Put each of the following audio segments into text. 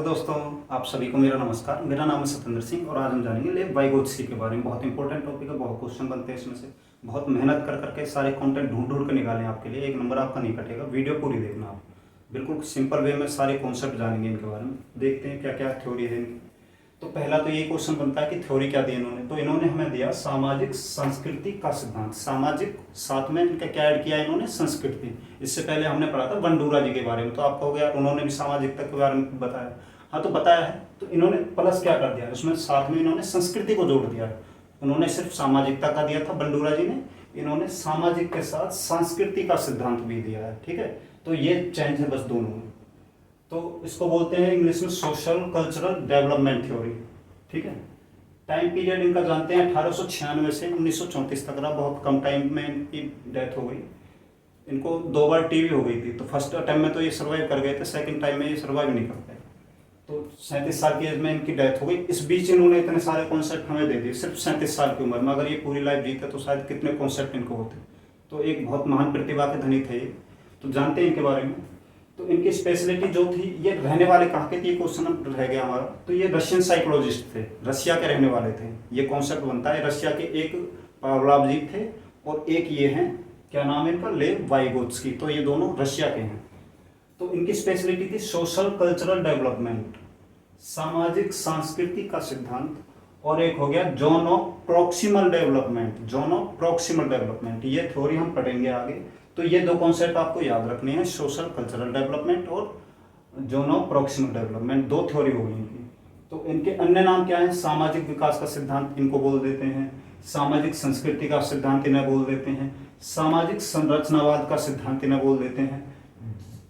दोस्तों, आप सभी को मेरा नमस्कार। मेरा नाम है सत्येंद्र सिंह और आज हम जानेंगे लेव वाइगोत्स्की के बारे में। बहुत इंपॉर्टेंट टॉपिक है, बहुत क्वेश्चन बनते हैं इसमें से। बहुत मेहनत कर करके सारे कंटेंट ढूंढ ढूंढ के निकालें आपके लिए। एक नंबर आपका नहीं कटेगा, वीडियो पूरी देखना आप। बिल्कुल सिंपल वे में सारे कॉन्सेप्ट जानेंगे इनके बारे में। देखते हैं क्या क्या थ्योरी है इनकी। तो पहला तो ये क्वेश्चन बनता है कि थ्योरी क्या दी इन्होंने। तो इन्होंने हमें दिया सामाजिक संस्कृति का सिद्धांत। सामाजिक साथ में इनका क्या ऐड किया इन्होंने, संस्कृति। इससे पहले हमने पढ़ा था बंडूरा जी के बारे में। तो आप कहोगे यार उन्होंने भी सामाजिकता के बारे में बताया। हाँ, तो बताया है। तो इन्होंने प्लस क्या कर दिया उसमें, साथ में इन्होंने संस्कृति को जोड़ दिया। उन्होंने सिर्फ सामाजिकता का दिया था बंडूरा जी ने, इन्होंने सामाजिक के साथ संस्कृति का सिद्धांत भी दिया है। ठीक है, तो ये चेंज है बस दोनों में। तो इसको बोलते हैं इंग्लिश में सोशल कल्चरल डेवलपमेंट थ्योरी। ठीक है, टाइम पीरियड इनका जानते हैं 1896 से 1934 तक रहा। बहुत कम टाइम में इनकी डेथ हो गई। इनको 2 बार टीबी हो गई थी। तो फर्स्ट अटेम्प्ट में तो ये सर्वाइव कर गए थे, सेकंड टाइम में ये सर्वाइव नहीं कर पाए। तो 37 साल की एज में इनकी डेथ हो गई। इस बीच इन्होंने इतने सारे कॉन्सेप्ट हमें दे दिए सिर्फ 37 साल की उम्र में। अगर ये पूरी लाइफ जीते तो शायद कितने कॉन्सेप्ट इनको होते। तो एक बहुत महान प्रतिभा के धनी थे ये। तो जानते हैं इनके बारे में। तो इनकी स्पेशलिटी जो थी, ये रहने वाले कहाँ के थे, ये क्वेश्चन रह गया हमारा। तो ये रशियन साइकोलॉजिस्ट थे, रशिया के रहने वाले थे। ये कॉन्सेप्ट बनता है। रशिया के एक पावलोव थे और एक ये हैं, क्या नाम है इनका, लेव वाइगोत्स्की। तो ये दोनों रशिया के हैं। तो इनकी स्पेशलिटी थी सोशल कल्चरल डेवलपमेंट, सामाजिक सांस्कृतिक का सिद्धांत। और एक हो गया zone of proximal development. Zone of proximal development, ये थ्योरी हम पढ़ेंगे आगे। तो ये 2 कॉन्सेप्ट आपको याद रखने हैं, सोशल कल्चरल डेवलपमेंट और zone of proximal development. 2 theory होगी इनकी। तो इनके अन्य नाम क्या है, सामाजिक विकास का सिद्धांत इनको बोल देते हैं, सामाजिक संस्कृति का सिद्धांत इन्हें बोल देते हैं, सामाजिक संरचनावाद का सिद्धांत इन्हें बोल देते हैं,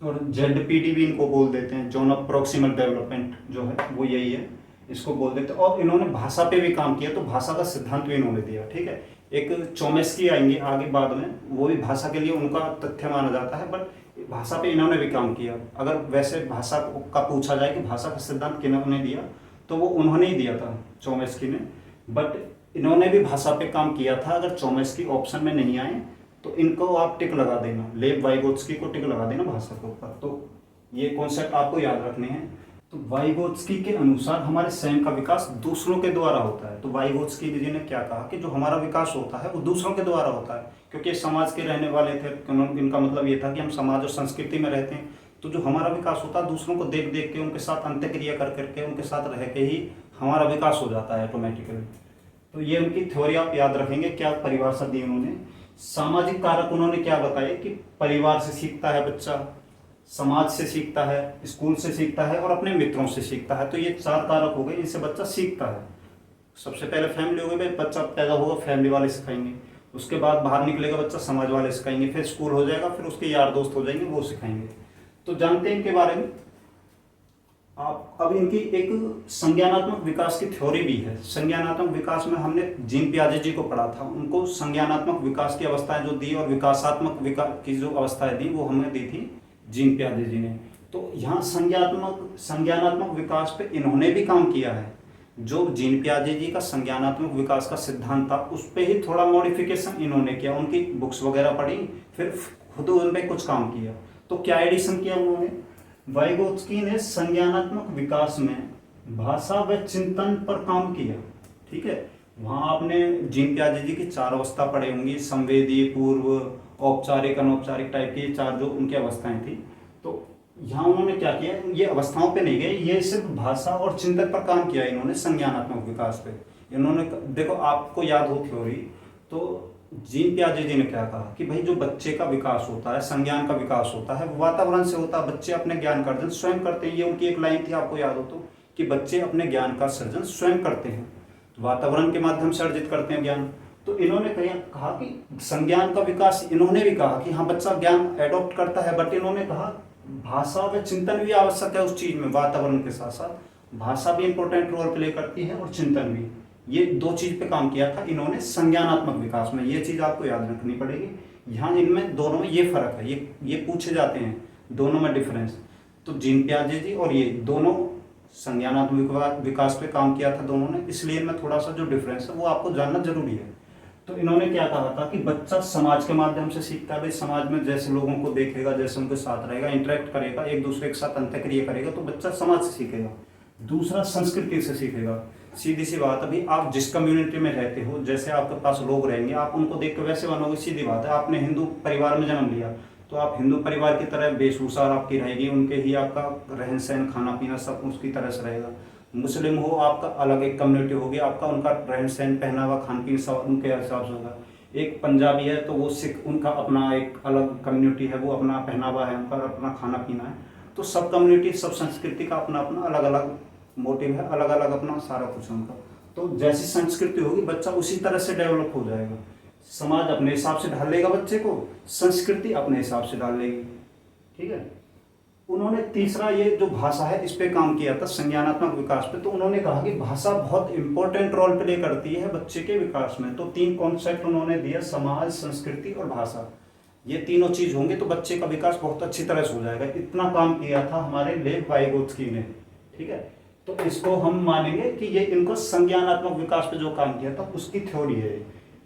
और जेडपीडी भी इनको बोल देते हैं। जोन ऑफ प्रॉक्सिमल डेवलपमेंट जो है वो यही है, इसको बोल देते हैं। और इन्होंने भाषा पे भी काम किया, तो भाषा का सिद्धांत भी इन्होंने दिया। ठीक है, एक चोमेस्की आएंगे आगे बाद में, वो भी भाषा के लिए उनका तथ्य माना जाता है, बट भाषा पे इन्होंने भी काम किया। अगर वैसे भाषा का पूछा जाए कि भाषा का सिद्धांत किन्होंने दिया, तो वो उन्होंने ही दिया था, चोमेस्की ने। बट इन्होंने भी भाषा पे काम किया था। अगर चोमेस्की ऑप्शन में नहीं आए तो इनको आप टिक लगा देना, लेव वाइगोत्स्की को टिक लगा देना भाषा के ऊपर। तो ये कॉन्सेप्ट आपको याद रखने हैं। तो वाइगोत्स्की के अनुसार हमारे स्वयं का विकास दूसरों के द्वारा होता है। तो वाइगोत्स्की जी ने क्या कहा कि जो हमारा विकास होता है वो दूसरों के द्वारा होता है, क्योंकि समाज के रहने वाले थे। इनका मतलब ये था कि हम समाज और संस्कृति में रहते हैं। तो जो हमारा विकास होता है दूसरों को देख देख के, उनके साथ अंत्यक्रिया कर करके, उनके साथ रह के ही हमारा विकास हो जाता है ऑटोमेटिकली। तो ये उनकी थ्योरी आप याद रखेंगे। क्या परिभाषा दी उन्होंने, सामाजिक कारक उन्होंने क्या बताया कि परिवार से सीखता है बच्चा, समाज से सीखता है, स्कूल से सीखता है और अपने मित्रों से सीखता है। तो ये 4 कारक हो गए, इनसे बच्चा सीखता है। सबसे पहले फैमिली हो गई, बच्चा पैदा होगा फैमिली वाले सिखाएंगे, उसके बाद बाहर निकलेगा बच्चा समाज वाले सिखाएंगे, फिर स्कूल हो जाएगा, फिर उसके यार दोस्त हो जाएंगे, वो सिखाएंगे। तो जानते हैं इनके बारे में आप। अब इनकी एक संज्ञानात्मक विकास की थ्योरी भी है। संज्ञानात्मक विकास में हमने जीन पियाजे जी को पढ़ा था। उनको संज्ञानात्मक विकास की अवस्थाएं जो दी और विकासात्मक विकास की जो अवस्थाएं दी वो हमें दी थी जीन पियाजे जी ने। तो यहाँ संज्ञानात्मक विकास पे इन्होंने भी काम किया है। जो जीन पियाजे जी का संज्ञानात्मक विकास का सिद्धांत था उस पर ही थोड़ा मॉडिफिकेशन इन्होंने किया। उनकी बुक्स वगैरह पढ़ी, फिर खुद उन पर कुछ काम किया। तो क्या एडिशन किया उन्होंने, वाइगोत्स्की ने संज्ञानात्मक विकास में भाषा व चिंतन पर काम किया। ठीक है, वहाँ आपने जीन पियाजे जी की 4 अवस्था पढ़े होंगी, संवेदी, पूर्व, औपचारिक, अनौपचारिक टाइप की 4 जो उनकी अवस्थाएं थी। तो यहाँ उन्होंने क्या किया, ये अवस्थाओं पे नहीं गए, ये सिर्फ भाषा और चिंतन पर काम किया इन्होंने, संज्ञानात्मक विकास पे। इन्होंने देखो, आपको याद हो थ्योरी, तो जीन पियाजे जी ने क्या कहा कि भाई जो बच्चे का विकास होता है, संज्ञान का विकास होता है, वो वातावरण से होता है। बच्चे अपने ज्ञान का अर्जन स्वयं करते हैं। ये उनकी एक लाइन थी, आपको याद हो तो, कि बच्चे अपने ज्ञान का सृजन स्वयं करते हैं, वातावरण के माध्यम से अर्जित करते हैं ज्ञान। तो इन्होंने कहा कि संज्ञान का विकास, इन्होंने भी कहा कि हाँ बच्चा ज्ञान एडॉप्ट करता है, बट इन्होंने कहा भाषा व चिंतन भी आवश्यक है उस चीज में। वातावरण के साथ साथ भाषा भी इंपॉर्टेंट रोल प्ले करती है और चिंतन भी। ये 2 चीज पे काम किया था इन्होंने संज्ञानात्मक विकास में। ये चीज आपको याद रखनी पड़ेगी। यहाँ इनमें दोनों में ये फर्क है, ये पूछे जाते हैं दोनों में डिफरेंस। तो जीन पियाजे जी और ये दोनों संज्ञानात्मक विकास पे काम किया था दोनों ने, इसलिए इनमें थोड़ा सा जो डिफरेंस है वो आपको जानना जरूरी है। तो इन्होंने क्या कहा था कि बच्चा समाज के माध्यम से सीखता है। भाई समाज में जैसे लोगों को देखेगा, जैसे उनके साथ रहेगा, इंटरेक्ट करेगा, एक दूसरे के साथ अंतःक्रिया करेगा, तो बच्चा समाज से सीखेगा। दूसरा संस्कृति से सीखेगा। सीधी सी बात, अभी आप जिस कम्युनिटी में रहते हो, जैसे आपके पास लोग रहेंगे, आप उनको देख के वैसे बनोगे। सीधी बात है, आपने हिंदू परिवार में जन्म लिया तो आप हिंदू परिवार की तरह वेशभूषा आपकी रहेगी, उनके ही आपका रहन सहन खाना पीना सब उसकी तरह से रहेगा। मुस्लिम हो, आपका अलग एक कम्युनिटी होगी, आपका उनका रहन सहन पहनावा खान पीन सब उनके हिसाब से होगा। एक पंजाबी है तो वो सिख, उनका अपना एक अलग कम्युनिटी है, वो अपना पहनावा है, उनका अपना खाना पीना है। तो सब कम्युनिटी सब संस्कृति का अपना अपना अलग अलग मोटिव है, अलग अलग अपना सारा कुछ है उनका। तो जैसी संस्कृति होगी बच्चा उसी तरह से डेवलप हो जाएगा। समाज अपने हिसाब से ढाल लेगा बच्चे को, संस्कृति अपने हिसाब से डाल लेगी। ठीक है। उन्होंने तीसरा ये जो भाषा है इस पे काम किया था, संज्ञानात्मक विकास पे। तो उन्होंने कहा कि भाषा बहुत इंपॉर्टेंट रोल प्ले करती है बच्चे के विकास में। तो 3 कॉन्सेप्ट उन्होंने दिया, समाज, संस्कृति और भाषा। ये तीनों चीज होंगे तो बच्चे का विकास बहुत अच्छी तरह से हो जाएगा। इतना काम किया था हमारे लेव वाइगोत्स्की ने। ठीक है। तो इसको हम मानेंगे कि ये इनको संज्ञानात्मक विकास पे जो काम किया था उसकी थ्योरी है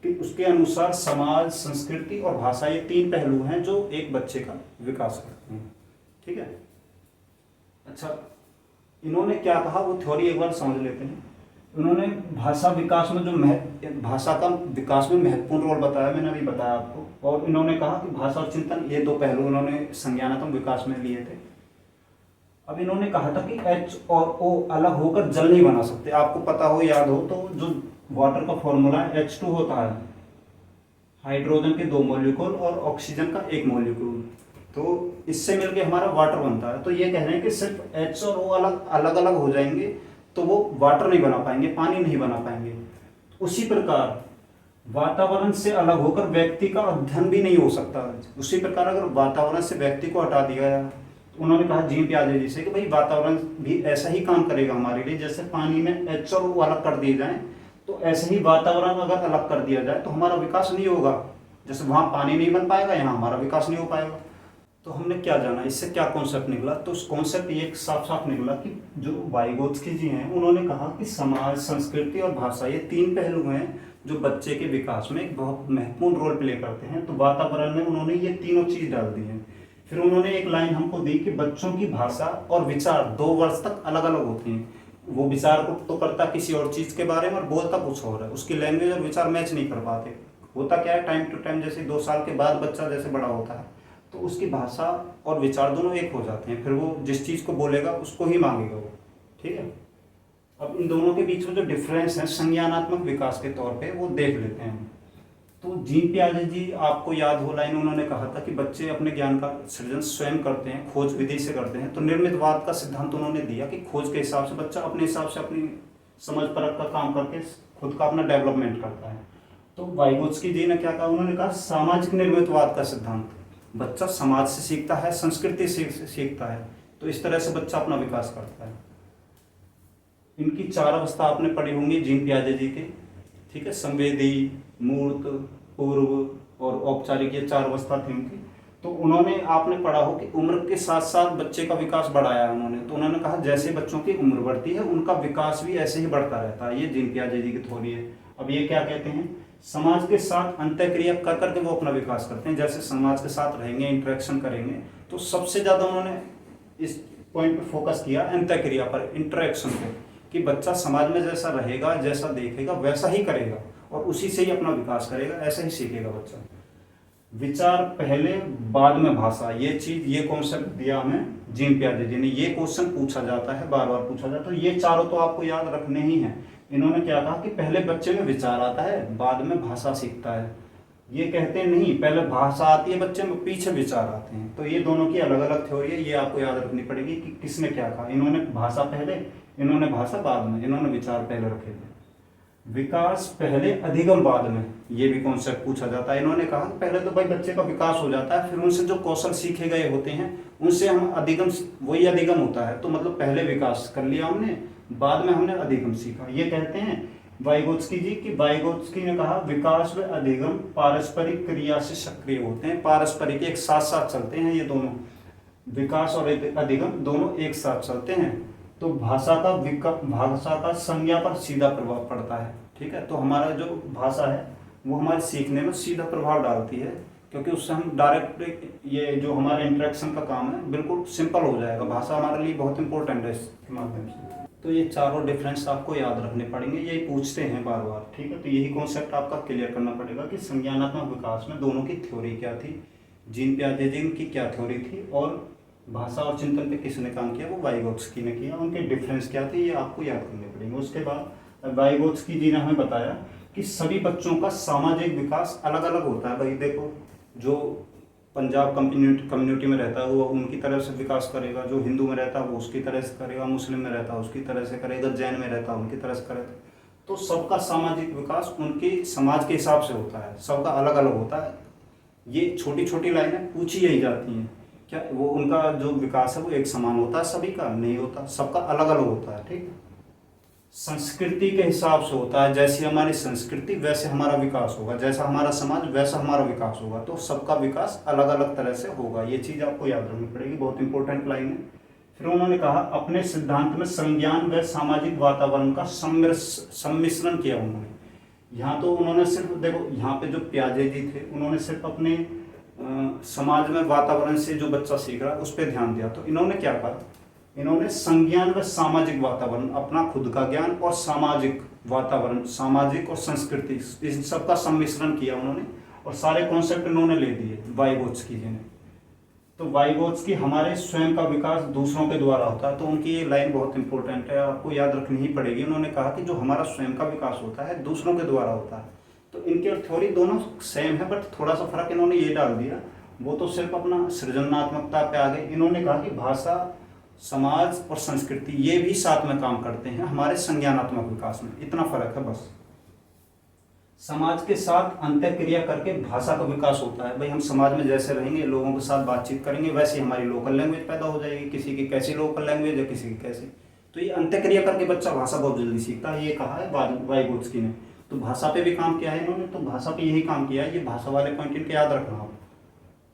कि उसके अनुसार समाज, संस्कृति और भाषा ये 3 पहलू हैं जो एक बच्चे का विकास करते हैं। ठीक है। अच्छा, इन्होंने क्या कहा वो थ्योरी एक बार समझ लेते हैं। उन्होंने भाषा विकास में भाषा का विकास में महत्वपूर्ण रोल बताया, मैंने अभी बताया आपको। और इन्होंने कहा कि भाषा और चिंतन ये 2 पहलू उन्होंने संज्ञानात्मक विकास में लिए थे। अब इन्होंने कहा था कि H और O अलग होकर जल नहीं बना सकते। आपको पता हो, याद हो तो, जो वाटर का फॉर्मूला है H2 होता है, हाइड्रोजन के 2 मॉलिक्यूल और ऑक्सीजन का 1 मॉलिक्यूल। तो इससे मिलके हमारा वाटर बनता है। तो ये कह रहे हैं कि सिर्फ H और O अलग अलग हो जाएंगे तो वो वाटर नहीं बना पाएंगे, पानी नहीं बना पाएंगे। उसी प्रकार वातावरण से अलग होकर व्यक्ति का अध्ययन भी नहीं हो सकता। उसी प्रकार अगर वातावरण से व्यक्ति को हटा दिया जाए, उन्होंने कहा जीन पियाजे जी से कि भाई वातावरण भी ऐसा ही काम करेगा हमारे लिए, जैसे पानी में H और O अलग कर दिए जाएं तो ऐसे ही वातावरण अगर अलग कर दिया जाए तो हमारा विकास नहीं होगा। जैसे वहाँ पानी नहीं बन पाएगा, यहाँ हमारा विकास नहीं हो पाएगा। तो हमने क्या जाना, इससे क्या कॉन्सेप्ट निकला? तो उस कॉन्सेप्ट ये साफ साफ निकला कि जो वाइगोत्स्की जी हैं उन्होंने कहा कि समाज, संस्कृति और भाषा ये 3 पहलू हैं जो बच्चे के विकास में एक बहुत महत्वपूर्ण रोल प्ले करते हैं। तो वातावरण में उन्होंने ये तीनों चीज डाल दी हैं। फिर उन्होंने एक लाइन हमको दी कि बच्चों की भाषा और विचार 2 वर्ष तक अलग अलग होते हैं। वो विचार को तो करता किसी और चीज के बारे में और बोलता कुछ और है, उसकी लैंग्वेज और विचार मैच नहीं कर पाते। होता क्या है, टाइम टू टाइम जैसे 2 साल के बाद बच्चा जैसे बड़ा होता है तो उसकी भाषा और विचार दोनों एक हो जाते हैं। फिर वो जिस चीज को बोलेगा उसको ही मांगेगा वो। ठीक है। अब इन दोनों के बीच में जो डिफरेंस है संज्ञानात्मक विकास के तौर पे वो देख लेते हैं। तो जीन पियाजे जी, आपको याद हो लाइन, उन्होंने कहा था कि बच्चे अपने ज्ञान का सृजन स्वयं करते हैं, खोज विधि से करते हैं। तो निर्मितवाद का सिद्धांत उन्होंने दिया कि खोज के हिसाब से बच्चा अपने हिसाब से अपनी समझ परख का काम करके खुद का अपना डेवलपमेंट करता है। तो वाइगोत्स्की जी ने क्या कहा, उन्होंने कहा सामाजिक निर्मितवाद का सिद्धांत, बच्चा समाज से सीखता है, संस्कृति से सीखता है। तो इस तरह से बच्चा अपना विकास करता है। इनकी 4 अवस्था आपने पढ़ी होंगी जीन पियाजे जी के। ठीक है। संवेदी, मूर्त, पूर्व और औपचारिक, ये 4 अवस्था थी उनकी। तो उन्होंने, आपने पढ़ा हो कि उम्र के साथ साथ बच्चे का विकास बढ़ाया है उन्होंने। तो उन्होंने कहा जैसे बच्चों की उम्र बढ़ती है उनका विकास भी ऐसे ही बढ़ता रहता है। ये जीन पियाजे जी की थ्योरी है। अब ये क्या कहते हैं, समाज के साथ अंतःक्रिया कर करके वो अपना विकास करते हैं। जैसे समाज के साथ रहेंगे, इंटरेक्शन करेंगे, तो सबसे ज़्यादा उन्होंने इस पॉइंट पे फोकस किया अंतःक्रिया पर, इंटरेक्शन पे, कि बच्चा समाज में जैसा रहेगा, जैसा देखेगा वैसा ही करेगा और उसी से ही अपना विकास करेगा, ऐसा ही सीखेगा बच्चा। विचार पहले, बाद में भाषा, ये चीज, ये कॉन्सेप्ट दिया हमें जीन पियाजे जी ने। ये क्वेश्चन पूछा जाता है, बार बार पूछा जाता है। ये चारों तो आपको याद रखने ही हैं। इन्होंने क्या कहा कि पहले बच्चे में विचार आता है, बाद में भाषा सीखता है। ये कहते नहीं, पहले भाषा आती है बच्चे में, पीछे विचार आते हैं। तो ये दोनों की अलग अलग थ्योरी है, ये आपको याद रखनी पड़ेगी कि किसने क्या कहा। इन्होंने भाषा पहले, इन्होंने भाषा बाद में, इन्होंने विचार पहले रखे थे। विकास पहले, अधिगम बाद में, ये भी कॉन्सेप्ट पूछा जाता है। इन्होंने कहा कि पहले तो भाई बच्चे का विकास हो जाता है, फिर उनसे जो कौशल सीखे गए होते हैं उनसे हम अधिगम, वही अधिगम होता है। तो मतलब पहले विकास कर लिया हमने, बाद में हमने अधिगम सीखा। ये कहते हैं वाइगोत्स्की जी की, वाइगोत्स्की ने कहा विकास व अधिगम पारस्परिक क्रिया से सक्रिय होते हैं। पारस्परिक, एक साथ साथ चलते हैं ये दोनों, विकास और अधिगम दोनों एक साथ चलते हैं। तो भाषा का संज्ञा पर सीधा प्रभाव पड़ता है। ठीक है। तो हमारा जो भाषा है वो हमारे सीखने में सीधा प्रभाव डालती है, क्योंकि उससे हम डायरेक्ट ये जो हमारा इंटरेक्शन का काम है बिल्कुल सिंपल हो जाएगा। भाषा हमारे लिए बहुत इंपॉर्टेंट है इसके माध्यम से। तो ये चारों डिफरेंस आपको याद रखने पड़ेंगे, यही पूछते हैं बार बार, ठीक है। तो यही कॉन्सेप्ट आपका क्लियर करना पड़ेगा कि संज्ञानात्मक विकास में दोनों की थ्योरी क्या थी, जीन पियाजे की क्या थ्योरी थी, और भाषा और चिंतन पे किसने काम किया, वो वाइगोत्स्की ने किया। उनके डिफरेंस क्या थे ये आपको याद करने पड़ेंगे। उसके बाद वाइगोत्स्की जी ने हमें बताया कि सभी बच्चों का सामाजिक विकास अलग अलग होता है। भाई देखो, जो पंजाब कम्युनिटी में रहता है वो उनकी तरह से विकास करेगा, जो हिंदू में रहता है वो उसकी तरह से करेगा, मुस्लिम में रहता है उसकी तरह से करेगा, जैन में रहता है उनकी तरह से करेगा। तो सबका सामाजिक विकास उनके समाज के हिसाब से होता है, सबका अलग अलग होता है। ये छोटी छोटी लाइनें पूछी यही जाती हैं, क्या वो उनका जो विकास है वो एक समान होता है, सभी का नहीं होता, सबका अलग अलग होता है, ठीक है। संस्कृति के हिसाब से होता है, जैसी हमारी संस्कृति वैसे हमारा विकास होगा, जैसा हमारा समाज वैसा हमारा विकास होगा। तो सबका विकास अलग अलग तरह से होगा, ये चीज़ आपको याद रखनी पड़ेगी, बहुत इंपॉर्टेंट लाइन है। फिर उन्होंने कहा अपने सिद्धांत में संज्ञान व सामाजिक वातावरण का सम्मिश्रण किया उन्होंने। यहाँ तो उन्होंने सिर्फ देखो, यहाँ पे जो पियाजे जी थे उन्होंने सिर्फ अपने समाज में वातावरण से जो बच्चा सीख रहा है उस पर ध्यान दिया। तो इन्होंने क्या कहा, इन्होंने संज्ञान व सामाजिक वातावरण, अपना खुद का ज्ञान और सामाजिक वातावरण, सामाजिक और संस्कृति, इन सबका सम्मिश्रण किया उन्होंने, और सारे कॉन्सेप्ट इन्होंने ले दिए वाइगोत्स्की जी ने। तो वाइगोत्स्की हमारे स्वयं का विकास दूसरों के द्वारा होता है। तो उनकी ये लाइन बहुत इंपॉर्टेंट है, आपको याद रखनी ही पड़ेगी। उन्होंने कहा कि जो हमारा स्वयं का विकास होता है दूसरों के द्वारा होता है। तो इनकी और थ्योरी दोनों सेम है, बट थोड़ा सा फर्क इन्होंने ये डाल दिया, वो तो सिर्फ अपना सृजनात्मकता पे आ गए। इन्होंने कहा कि भाषा, समाज और संस्कृति ये भी साथ में काम करते हैं हमारे संज्ञानात्मक विकास में, इतना फर्क है बस। समाज के साथ अंतःक्रिया करके भाषा का विकास होता है। भाई हम समाज में जैसे रहेंगे, लोगों के साथ बातचीत करेंगे, वैसे हमारी लोकल लैंग्वेज पैदा हो जाएगी, किसी की कैसी लोकल लैंग्वेज है, किसी की कैसी। तो ये अंतःक्रिया करके बच्चा भाषा बहुत जल्दी सीखता है, ये कहा है वाइगोत्स्की ने। तो भाषा पे भी काम किया है इन्होंने, तो भाषा पे यही काम किया है, ये भाषा वाले पॉइंट इनके याद रखना आप।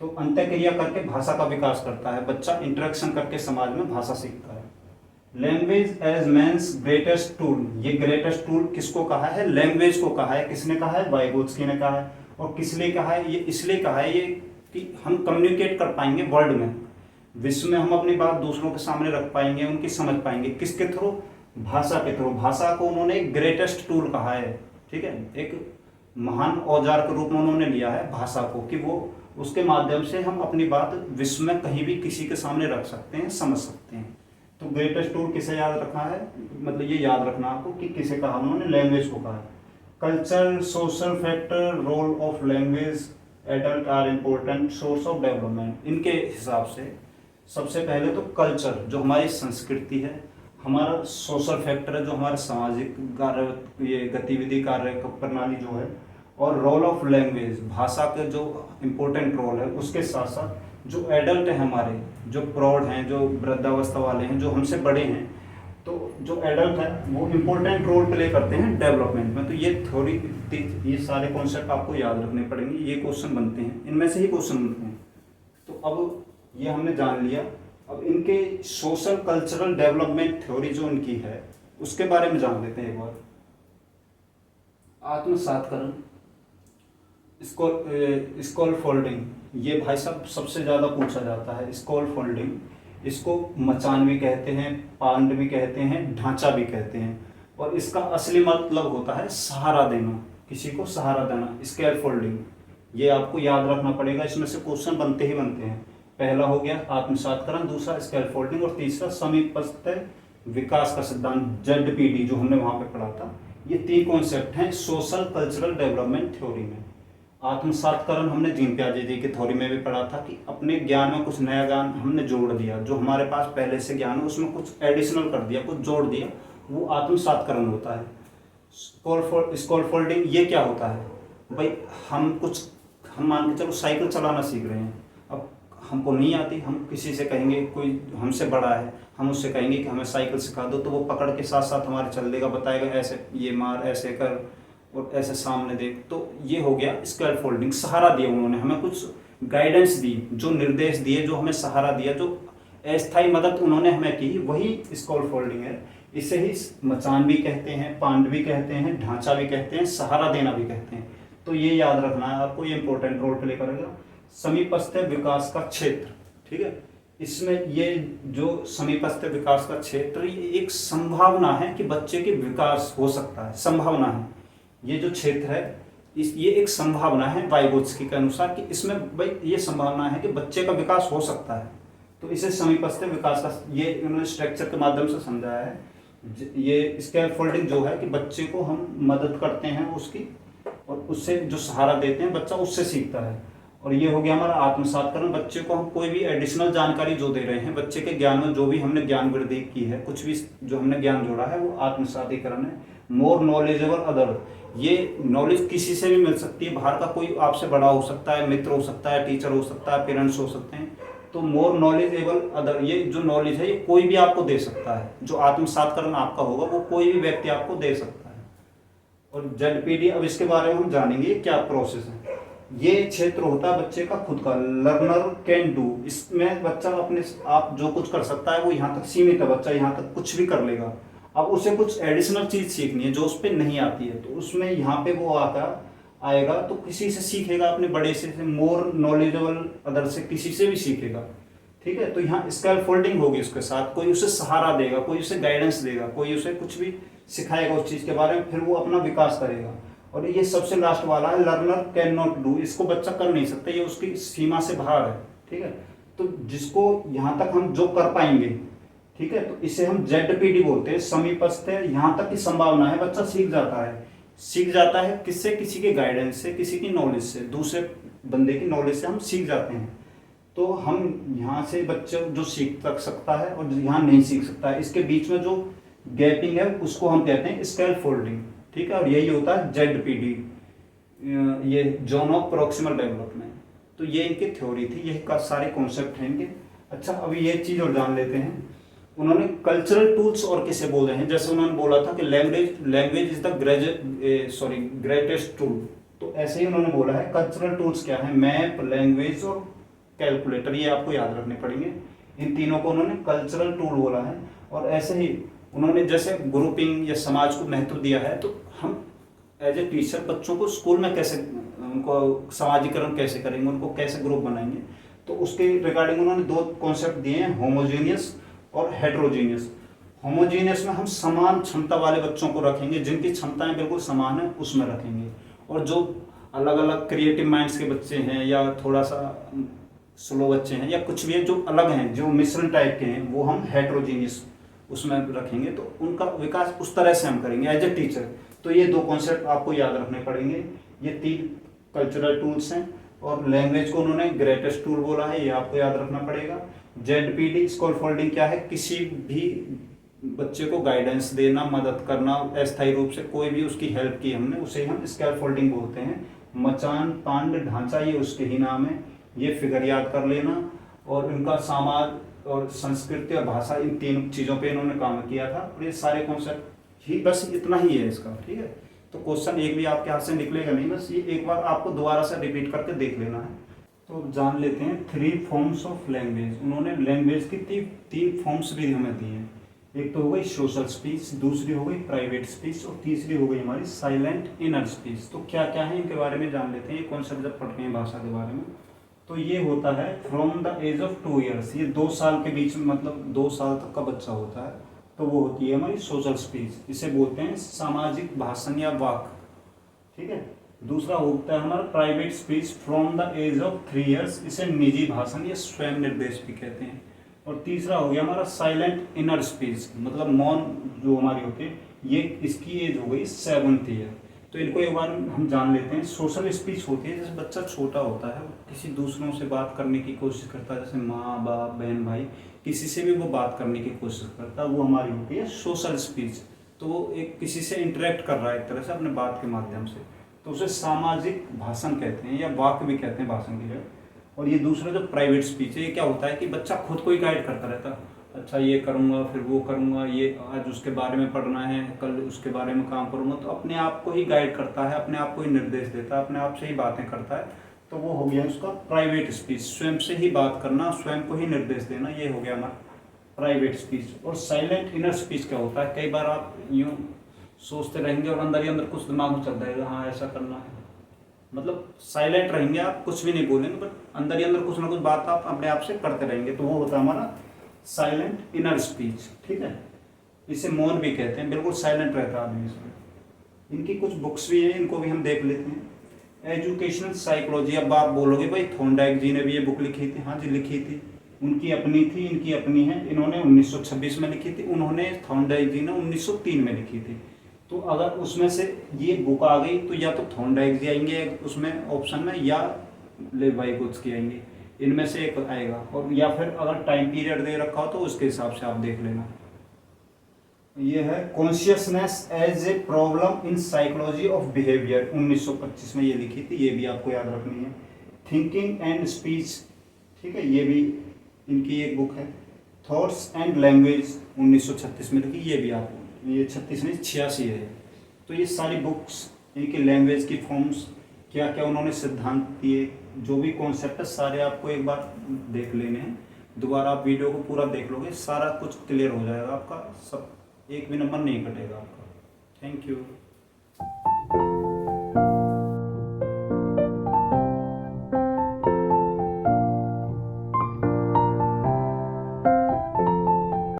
तो अंतःक्रिया करके भाषा का विकास करता है बच्चा, इंटरेक्शन करके समाज में भाषा सीखता है। Language as man's greatest tool, ये ग्रेटेस्ट टूल किसको कहा है, लैंग्वेज को कहा है। किसने कहा है, वाइगोत्स्की ने कहा है। और किस लिए कहा है, ये इसलिए कहा है ये कि हम कम्युनिकेट कर पाएंगे वर्ल्ड में, विश्व में हम अपनी बात दूसरों के सामने रख पाएंगे, उनकी समझ पाएंगे। किसके थ्रू, भाषा के थ्रू। भाषा को उन्होंने ग्रेटेस्ट टूल कहा है, ठीक है, एक महान औजार के रूप में उन्होंने लिया है भाषा को, कि वो उसके माध्यम से हम अपनी बात विश्व में कहीं भी किसी के सामने रख सकते हैं, समझ सकते हैं। तो ग्रेटेस्ट टूल किसे याद रखा है, मतलब ये याद रखना आपको कि किसे कहा उन्होंने, लैंग्वेज को कहा है। Culture, social factor, role of language, adult are important source of development. इनके हिसाब से सबसे पहले तो कल्चर, जो हमारी संस्कृति है, हमारा सोशल फैक्टर है, जो हमारा सामाजिक कार्य, ये गतिविधि कार्य प्रणाली जो है, और रोल ऑफ लैंग्वेज, भाषा के जो इम्पोर्टेंट रोल है, उसके साथ साथ जो एडल्ट हैं हमारे, जो प्रौढ़ हैं, जो वृद्धावस्था वाले हैं, जो हमसे बड़े हैं, तो जो एडल्ट हैं वो इम्पोर्टेंट रोल प्ले करते हैं डेवलपमेंट में। तो ये थ्योरी, ये सारे कॉन्सेप्ट आपको याद रखने पड़ेंगे, ये क्वेश्चन बनते हैं, इनमें से ही क्वेश्चन बनते हैं। तो अब ये हमने जान लिया। अब इनके सोशल कल्चरल डेवलपमेंट थ्योरी जो इनकी है उसके बारे में जान लेते हैं एक बार। आत्मसातकरण, स्कॉल फोल्डिंग, ये भाई साहब सबसे ज़्यादा पूछा जाता है। स्कॉल फोल्डिंग, इसको मचान भी कहते हैं, पांड भी कहते हैं, ढांचा भी कहते हैं, और इसका असली मतलब होता है सहारा देना, किसी को सहारा देना। स्केल फोल्डिंग, ये आपको याद रखना पड़ेगा, इसमें से क्वेश्चन बनते ही बनते हैं। पहला हो गया आत्मसातकरण, दूसरा स्केल फोल्डिंग, और तीसरा समीपस्थ विकास का सिद्धांत, ZPD, जो हमने वहाँ पे पढ़ा था। ये 3 कॉन्सेप्ट हैं सोशल कल्चरल डेवलपमेंट थ्योरी में। आत्मसातकरण हमने जीन पियाजे जी की थ्योरी में भी पढ़ा था कि अपने ज्ञान में कुछ नया ज्ञान हमने जोड़ दिया, जो हमारे पास पहले से ज्ञान है उसमें कुछ एडिशनल कर दिया, कुछ जोड़ दिया, वो आत्मसातकरण होता है। स्कॉल फोल्डिंग, ये क्या होता है, भाई हम मान के चलो साइकिल चलाना सीख रहे हैं, अब हमको नहीं आती, हम किसी से कहेंगे, कोई हमसे बड़ा है, हम उससे कहेंगे कि हमें साइकिल सिखा दो, तो वो पकड़ के साथ साथ हमारे चल देगा, बताएगा ऐसे ये मार, ऐसे कर, और ऐसे सामने देख। तो ये हो गया स्केल फोल्डिंग, सहारा दिया उन्होंने, हमें कुछ गाइडेंस दी, जो निर्देश दिए, जो हमें सहारा दिया, जो अस्थायी मदद उन्होंने हमें की, वही स्कॉल फोल्डिंग है। इसे ही मचान भी कहते हैं, पांड भी कहते हैं, ढांचा भी कहते हैं, सहारा देना भी कहते हैं। तो ये याद रखना है आपको, ये इंपॉर्टेंट रोल प्ले करेगा। समीपस्थ विकास का क्षेत्र, ठीक है, इसमें ये जो समीपस्थ विकास का क्षेत्र, ये एक संभावना है कि बच्चे के विकास हो सकता है, संभावना है। ये जो क्षेत्र है ये एक संभावना है वाइगोत्स्की के अनुसार कि इसमें भाई ये संभावना है कि बच्चे का विकास हो सकता है। तो इसे समीपस्थ विकास का ये उन्होंने स्ट्रक्चर के माध्यम से समझाया है। ये स्कैफोल्डिंग जो है कि बच्चे को हम मदद करते हैं उसकी, और उससे जो सहारा देते हैं बच्चा उससे सीखता है। और ये हो गया हमारा आत्मसातकरण। बच्चे को हम कोई भी एडिशनल जानकारी जो दे रहे हैं, बच्चे के ज्ञान में जो भी हमने ज्ञान वृद्धि की है, कुछ भी जो हमने ज्ञान जोड़ा है, वो आत्मसातीकरण है। मोर नॉलेजेबल अदर, ये नॉलेज किसी से भी मिल सकती है, बाहर का कोई आपसे बड़ा हो सकता है, मित्र हो सकता है, टीचर हो सकता है, पेरेंट्स हो सकते हैं। तो मोर नॉलेजेबल अदर, ये जो नॉलेज है ये कोई भी आपको दे सकता है। जो आत्मसातकरण आपका होगा वो कोई भी व्यक्ति आपको दे सकता है। और जेडपीडी, अब इसके बारे में हम जानेंगे क्या प्रोसेस है। ये क्षेत्र होता है बच्चे का खुद का, लर्नर कैन डू। इसमें बच्चा अपने आप जो कुछ कर सकता है वो यहाँ तक सीमित है, बच्चा यहाँ तक कुछ भी कर लेगा। अब उसे कुछ एडिशनल चीज सीखनी है जो उस पर नहीं आती है, तो उसमें यहाँ पे वो आएगा तो किसी से सीखेगा, अपने बड़े से मोर नॉलेजेबल अदर से किसी से भी सीखेगा, ठीक है। तो यहाँ स्कैफोल्डिंग होगी उसके साथ, कोई उसे सहारा देगा, कोई उसे गाइडेंस देगा, कोई उसे कुछ भी सिखाएगा उस चीज के बारे में, फिर वो अपना विकास करेगा। और ये सबसे लास्ट वाला है, लर्नर कैन नॉट डू। इसको बच्चा कर नहीं सकता, ये उसकी सीमा से बाहर है, ठीक है। तो जिसको यहाँ तक हम जो कर पाएंगे, ठीक है, तो इसे हम जेडपीडी बोलते हैं, समीपस्थ। यहाँ तक की संभावना है, बच्चा सीख जाता है किससे, किसी के गाइडेंस से, किसी की नॉलेज से, दूसरे बंदे की नॉलेज से हम सीख जाते हैं। तो हम यहाँ से बच्चा जो सीख तक सकता है और यहाँ नहीं सीख सकता है, इसके बीच में जो गैपिंग है उसको हम कहते हैं स्कैफोल्डिंग, ठीक है। और यही होता है जेडपीडी, ये जोन ऑफ प्रोक्सिमल डेवलपमेंट। तो ये इनकी थ्योरी थी, यही सारे कॉन्सेप्ट हैं इनके। अच्छा, अभी ये चीज और जान लेते हैं, उन्होंने कल्चरल टूल्स और किसे बोले हैं। जैसे उन्होंने बोला था कि language is the greatest tool, तो ऐसे ही उन्होंने बोला है कल्चरल टूल्स क्या है, मैप, लैंग्वेज और कैलकुलेटर, ये आपको याद रखने पड़ेंगे। इन तीनों को उन्होंने कल्चरल टूल बोला है। और ऐसे ही उन्होंने जैसे ग्रुपिंग या समाज को महत्व दिया है, तो हम एज ए टीचर बच्चों को स्कूल में कैसे उनको समाजीकरण कैसे करेंगे, उनको कैसे ग्रुप बनाएंगे, तो उसके रिगार्डिंग उन्होंने दो कॉन्सेप्ट दिए हैं, होमोजीनियस और हेट्रोजीनियस। होमोजीनियस में हम समान क्षमता वाले बच्चों को रखेंगे, जिनकी क्षमताएं बिल्कुल समान है उसमें रखेंगे। और जो अलग अलग क्रिएटिव माइंड्स के बच्चे हैं, या थोड़ा सा स्लो बच्चे हैं, या कुछ भी है जो अलग हैं, जो मिश्रण टाइप के हैं, वो हम हेट्रोजीनियस उसमें रखेंगे। तो उनका विकास उस तरह से हम करेंगे एज ए टीचर। तो ये दो कॉन्सेप्ट आपको याद रखने पड़ेंगे। ये तीन कल्चरल टूल्स हैं। और लैंग्वेज को उन्होंने ग्रेटेस्ट टूल बोला है, ये आपको याद रखना पड़ेगा। जेडपीडी स्कैफोल्डिंग क्या है, किसी भी बच्चे को गाइडेंस देना, मदद करना, अस्थायी रूप से कोई भी उसकी हेल्प की हमने, उसे हम स्कैफोल्डिंग बोलते हैं। मचान, पांड, ढांचा, ये उसके ही नाम है, ये फिगर याद कर लेना। और इनका समाज और संस्कृति और भाषा, इन तीन चीज़ों पे इन्होंने काम किया था। और ये सारे कॉन्सेप्ट ही, बस इतना ही है इसका, ठीक है। तो क्वेश्चन एक भी आपके हाथ से निकलेगा नहीं, बस ये एक बार आपको दोबारा से रिपीट करके देख लेना है। तो जान लेते हैं 3 फॉर्म्स ऑफ लैंग्वेज। उन्होंने लैंग्वेज की तीन फॉर्म्स भी हमें दी हैं। एक तो हो गई सोशल स्पीच, दूसरी हो गई प्राइवेट स्पीच, और तीसरी हो गई हमारी साइलेंट इनर स्पीच। तो क्या क्या है इनके बारे में जान लेते हैं, ये कॉन्सेप्ट जब पढ़ते हैं भाषा के बारे में। तो ये होता है from the age of 2 years, ये 2 साल के बीच में, मतलब 2 साल तक का बच्चा होता है, तो वो होती है हमारी सोशल स्पीच। इसे बोलते हैं सामाजिक भाषण या वाक, ठीक है। दूसरा होता है हमारा private speech from the age of 3 years, इसे निजी भाषण या स्वयं निर्देश भी कहते हैं। और तीसरा हो गया हमारा साइलेंट इनर स्पीच, मतलब मौन जो हमारी होती है, ये इसकी एज हो गई 7th ईयर। तो इनको एक बार हम जान लेते हैं। सोशल स्पीच होती है जैसे बच्चा छोटा होता है, किसी दूसरों से बात करने की कोशिश करता है, जैसे माँ बाप बहन भाई, किसी से भी वो बात करने की कोशिश करता है, वो हमारी होती है सोशल स्पीच। तो वो एक किसी से इंटरेक्ट कर रहा है एक तरह से अपने बात के माध्यम से, तो उसे सामाजिक भाषण कहते हैं, या वाक्य भी कहते हैं भाषण की जगह। और ये दूसरा जो प्राइवेट स्पीच है, ये क्या होता है कि बच्चा खुद को ही गाइड करता रहता है, अच्छा ये करूँगा, फिर वो करूँगा, ये आज उसके बारे में पढ़ना है, कल उसके बारे में काम करूँगा। तो अपने आप को ही गाइड करता है, अपने आप को ही निर्देश देता है, अपने आप से ही बातें करता है। तो वो हो गया उसका प्राइवेट स्पीच, स्वयं से ही बात करना, स्वयं को ही निर्देश देना, ये हो गया हमारा प्राइवेट स्पीच। और साइलेंट इनर स्पीच क्या होता है, कई बार आप यूँ सोचते रहेंगे और अंदर ही अंदर कुछ दिमाग में चलता रहेगा, हाँ ऐसा करना है, मतलब साइलेंट रहेंगे आप, कुछ भी नहीं बोलेंगे, बट अंदर ही अंदर कुछ ना कुछ बात आप अपने आप से करते रहेंगे, तो वो होता है हमारा साइलेंट इनर स्पीच। ठीक है, इसे मौन भी कहते हैं, बिल्कुल साइलेंट रहता है आदमी इसमें। इनकी कुछ बुक्स भी हैं, इनको भी हम देख लेते हैं। एजुकेशनल साइकोलॉजी, अब आप बोलोगे भाई थॉर्नडाइक जी ने भी ये बुक लिखी थी, हाँ जी लिखी थी, उनकी अपनी थी, इनकी अपनी है, इन्होंने 1926 में लिखी थी, उन्होंने थॉर्नडाइक जी ने 1903 में लिखी थी। तो अगर उसमें से ये बुक आ गई तो या तो थॉर्नडाइक जी आएंगे उसमें ऑप्शन में, या लेव वाइगोत्स्की आएंगे, इनमें से एक आएगा। और या फिर अगर टाइम पीरियड दे रखा हो तो उसके हिसाब से आप देख लेना। ये है consciousness as a problem in psychology of behaviour, 1925 में ये लिखी थी, ये भी आपको याद रखनी है। थिंकिंग एंड स्पीच, ठीक है, ये भी इनकी एक बुक है। थॉट्स एंड लैंग्वेज 1936 में लिखी, ये भी आपको, ये 36 नहीं 86 है। तो ये सारी बुक्स, इनकी लैंग्वेज की फॉर्म्स, क्या क्या उन्होंने सिद्धांत दिए, जो भी कॉन्सेप्ट है सारे आपको एक बार देख लेने हैं। दोबारा आप वीडियो को पूरा देख लोगे, सारा कुछ क्लियर हो जाएगा आपका, सब एक भी नंबर नहीं कटेगा आपका। Thank you.